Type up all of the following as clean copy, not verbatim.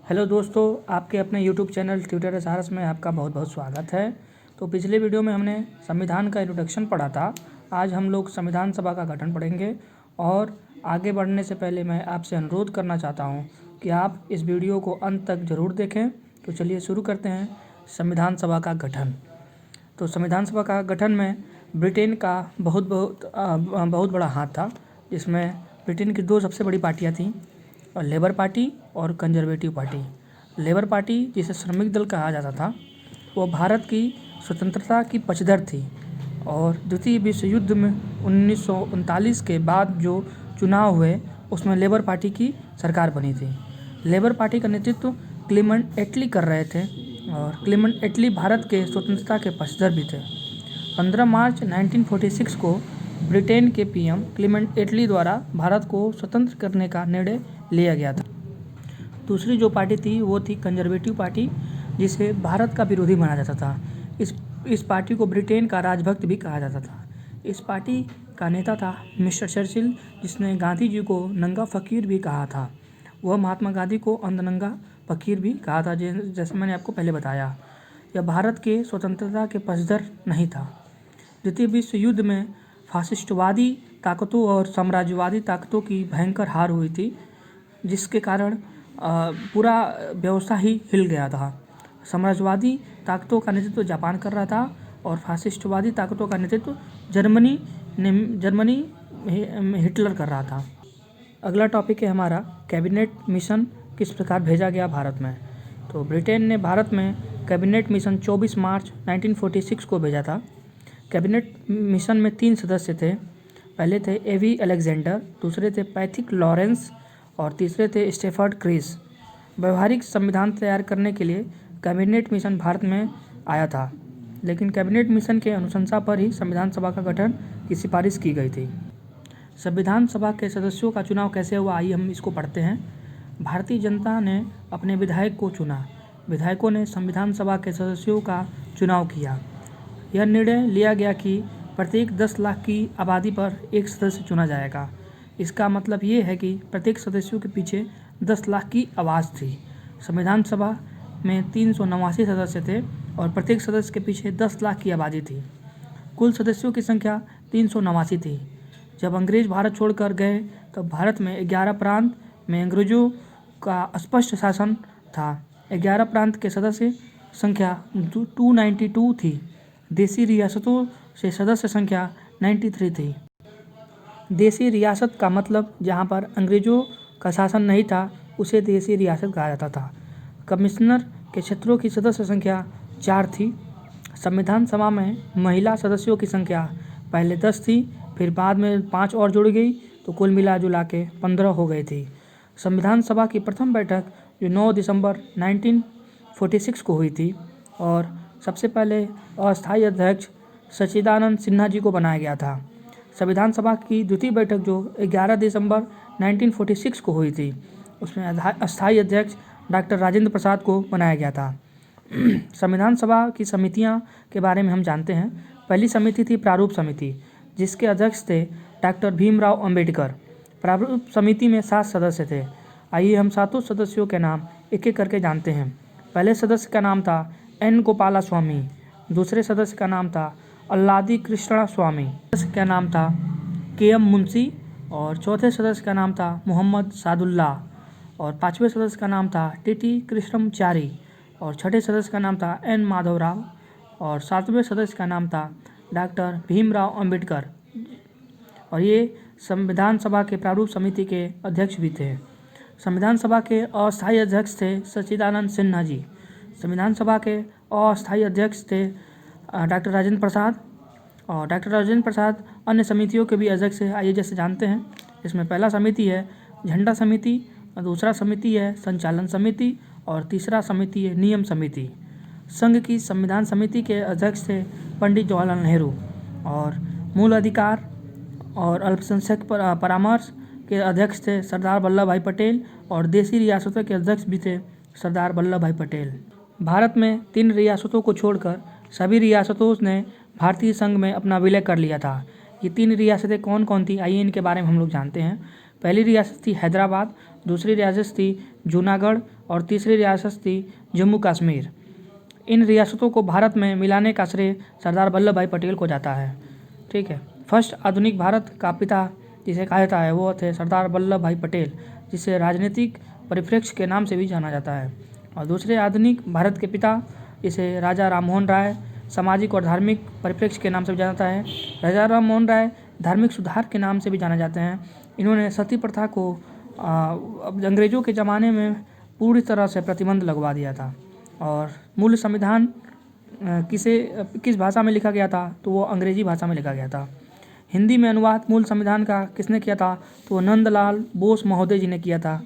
Hello दोस्तों, आपके अपने यूट्यूब चैनल ट्यूटर एसआरएस में आपका बहुत बहुत स्वागत है। तो पिछले वीडियो में हमने संविधान का इंट्रोडक्शन पढ़ा था। आज हम लोग संविधान सभा का गठन पढ़ेंगे और आगे बढ़ने से पहले मैं आपसे अनुरोध करना चाहता हूं कि आप इस वीडियो को अंत तक ज़रूर देखें। तो चलिए शुरू करते हैं। संविधान सभा का गठन। तो संविधान सभा का गठन में ब्रिटेन का बहुत बड़ा हाथ था, जिसमें ब्रिटेन की दो सबसे बड़ी पार्टियाँ थीं, लेबर पार्टी और कंजर्वेटिव पार्टी। लेबर पार्टी, जिसे श्रमिक दल कहा जाता था, वो भारत की स्वतंत्रता की पक्षधर थी और द्वितीय विश्व युद्ध में 1939 के बाद जो चुनाव हुए उसमें लेबर पार्टी की सरकार बनी थी। लेबर पार्टी का नेतृत्व क्लेमेंट एटली कर रहे थे और क्लेमेंट एटली भारत के स्वतंत्रता के पक्षधर भी थे। 15 मार्च 1946 को ब्रिटेन के पीएम क्लेमेंट एटली द्वारा भारत को स्वतंत्र करने का निर्णय लिया गया था। दूसरी जो पार्टी थी वो थी कंजर्वेटिव पार्टी, जिसे भारत का विरोधी माना जाता था। इस पार्टी को ब्रिटेन का राजभक्त भी कहा जाता था। इस पार्टी का नेता था मिस्टर चर्चिल, जिसने गांधी जी को नंगा फ़कीर भी कहा था। वह महात्मा गांधी को अंधनंगा फ़कीर भी कहा था, जैसे मैंने आपको पहले बताया। यह भारत के स्वतंत्रता के पक्षधर नहीं था। द्वितीय विश्व युद्ध में फासिस्टवादी ताकतों और साम्राज्यवादी ताकतों की भयंकर हार हुई थी, जिसके कारण पूरा व्यवस्था ही हिल गया था। साम्राज्यवादी ताकतों का नेतृत्व जापान कर रहा था और फासिस्टवादी ताकतों का नेतृत्व जर्मनी हिटलर कर रहा था। अगला टॉपिक है हमारा कैबिनेट मिशन किस प्रकार भेजा गया भारत में। तो ब्रिटेन ने भारत में कैबिनेट मिशन 24 मार्च 1946 को भेजा था। कैबिनेट मिशन में 3 सदस्य थे। पहले थे एवी अलेक्जेंडर, दूसरे थे पैथिक लॉरेंस और तीसरे थे स्टेफर्ड क्रिस। व्यवहारिक संविधान तैयार करने के लिए कैबिनेट मिशन भारत में आया था, लेकिन कैबिनेट मिशन के अनुशंसा पर ही संविधान सभा का गठन की सिफारिश की गई थी। संविधान सभा के सदस्यों का चुनाव कैसे हुआ, आइए हम इसको पढ़ते हैं। भारतीय जनता ने अपने विधायक को चुना। विधायकों ने संविधान सभा के सदस्यों का चुनाव किया। यह निर्णय लिया गया कि प्रत्येक 10 लाख की आबादी पर एक सदस्य चुना जाएगा। इसका मतलब ये है कि प्रत्येक सदस्यों के पीछे 10 लाख की आवाज़ थी। संविधान सभा में 389 सदस्य थे और प्रत्येक सदस्य के पीछे 10 लाख की आबादी थी। कुल सदस्यों की संख्या 389 थी। जब अंग्रेज भारत छोड़कर गए तब भारत में 11 प्रांत में अंग्रेजों का स्पष्ट शासन था। 11 प्रांत के सदस्य संख्या 292 थी। देशी रियासतों से सदस्य संख्या 93 थी। देशी रियासत का मतलब जहाँ पर अंग्रेजों का शासन नहीं था उसे देशी रियासत कहा जाता था। कमिश्नर के क्षेत्रों की सदस्य संख्या 4 थी। संविधान सभा में महिला सदस्यों की संख्या पहले 10 थी, फिर बाद में 5 और जुड़ गई, तो कुल मिला जुला के 15 हो गई थी। संविधान सभा की प्रथम बैठक जो 9 दिसंबर 1946 को हुई थी और सबसे पहले अस्थायी अध्यक्ष सच्चिदानंद सिन्हा जी को बनाया गया था। संविधान सभा की द्वितीय बैठक जो 11 दिसंबर 1946 को हुई थी, उसमें अस्थायी अध्यक्ष डॉक्टर राजेंद्र प्रसाद को बनाया गया था। संविधान सभा की समितियां के बारे में हम जानते हैं। पहली समिति थी प्रारूप समिति, जिसके अध्यक्ष थे डॉक्टर भीमराव अंबेडकर। प्रारूप समिति में 7 सदस्य थे। आइए हम 7 सदस्यों के नाम एक एक करके जानते हैं। पहले सदस्य का नाम था एन गोपाला स्वामी, दूसरे सदस्य का नाम था अल्लादी कृष्णा स्वामी, सदस्य का नाम था के.एम. मुंशी और चौथे सदस्य का नाम था मोहम्मद सादुल्लाह और 5वें सदस्य का नाम था टी.टी. कृष्णमचारी और 6ठे सदस्य का नाम था एन. माधवराव और 7वें सदस्य का नाम था डॉक्टर भीमराव अंबेडकर और ये संविधान सभा के प्रारूप समिति के अध्यक्ष भी थे। संविधान सभा के अस्थायी अध्यक्ष थे सच्चिदानंद सिन्हा जी। संविधान सभा के अस्थायी अध्यक्ष थे डॉक्टर राजेंद्र प्रसाद और डॉक्टर राजेंद्र प्रसाद अन्य समितियों के भी अध्यक्ष है। आइए जैसे जानते हैं, इसमें पहला समिति है झंडा समिति, दूसरा समिति है संचालन समिति और तीसरा समिति है नियम समिति। संघ की संविधान समिति के अध्यक्ष थे पंडित जवाहरलाल नेहरू और मूल अधिकार और अल्पसंख्यक परामर्श के अध्यक्ष थे सरदार वल्लभ भाई पटेल और देशी रियासतों के अध्यक्ष भी थे सरदार वल्लभ भाई पटेल। भारत में 3 रियासतों को छोड़कर सभी रियासतों ने भारतीय संघ में अपना विलय कर लिया था। ये 3 रियासतें कौन कौन थी, आइए इनके बारे में हम लोग जानते हैं। पहली रियासत थी हैदराबाद, दूसरी रियासत थी जूनागढ़ और तीसरी रियासत थी जम्मू कश्मीर। इन रियासतों को भारत में मिलाने का श्रेय सरदार वल्लभ भाई पटेल को जाता है। ठीक है। फर्स्ट आधुनिक भारत का पिता जिसे कहा जाता है वो थे सरदार वल्लभ भाई पटेल, जिसे राजनीतिक परिप्रेक्ष्य के नाम से भी जाना जाता है। और दूसरे आधुनिक भारत के पिता जिसे राजा राममोहन राय सामाजिक और धार्मिक परिप्रेक्ष्य के नाम से भी जाना जाता है। राजा राममोहन राय धार्मिक सुधार के नाम से भी जाने जाते हैं। इन्होंने सती प्रथा को अंग्रेज़ों के ज़माने में पूरी तरह से प्रतिबंध लगवा दिया था। और मूल संविधान किस भाषा में लिखा गया था, तो वो अंग्रेजी भाषा में लिखा गया था। हिंदी में अनुवाद मूल संविधान का किसने किया था, तो नंदलाल बोस महोदय जी ने किया था।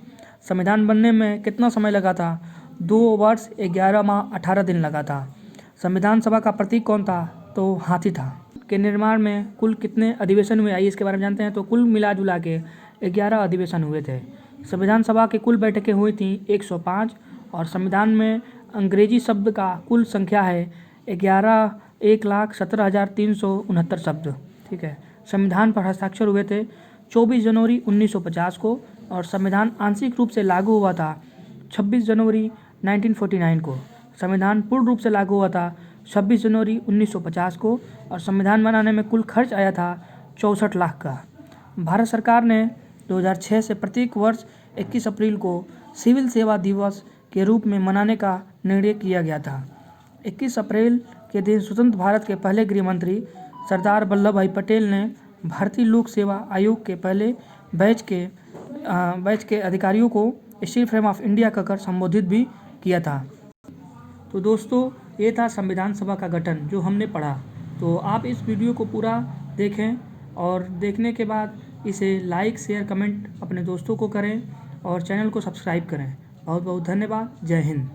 संविधान बनने में कितना समय लगा था, 2 वर्ष 11 माह 18 दिन लगा था। संविधान सभा का प्रतीक कौन था, तो हाथी था। के निर्माण में कुल कितने अधिवेशन हुए, आइए इसके बारे में जानते हैं। तो कुल मिला जुला के 11 अधिवेशन हुए थे। संविधान सभा की कुल बैठकें हुई थी 105 और संविधान में अंग्रेजी शब्द का कुल संख्या है 1,17,369 शब्द। ठीक है। संविधान पर हस्ताक्षर हुए थे 24 जनवरी 1950 को और संविधान आंशिक रूप से लागू हुआ था 26 जनवरी 1949 को। संविधान पूर्ण रूप से लागू हुआ था 26 जनवरी 1950 को और संविधान बनाने में कुल खर्च आया था 64 लाख का। भारत सरकार ने 2006 से प्रत्येक वर्ष 21 अप्रैल को सिविल सेवा दिवस के रूप में मनाने का निर्णय किया गया था। 21 अप्रैल के दिन स्वतंत्र भारत के पहले गृह मंत्री सरदार वल्लभ भाई पटेल ने भारतीय लोक सेवा आयोग के पहले बैच के अधिकारियों को स्टील फ्रेम ऑफ इंडिया कहकर संबोधित भी किया था। तो दोस्तों, ये था संविधान सभा का गठन जो हमने पढ़ा। तो आप इस वीडियो को पूरा देखें और देखने के बाद इसे लाइक शेयर कमेंट अपने दोस्तों को करें और चैनल को सब्सक्राइब करें। बहुत बहुत धन्यवाद। जय हिंद।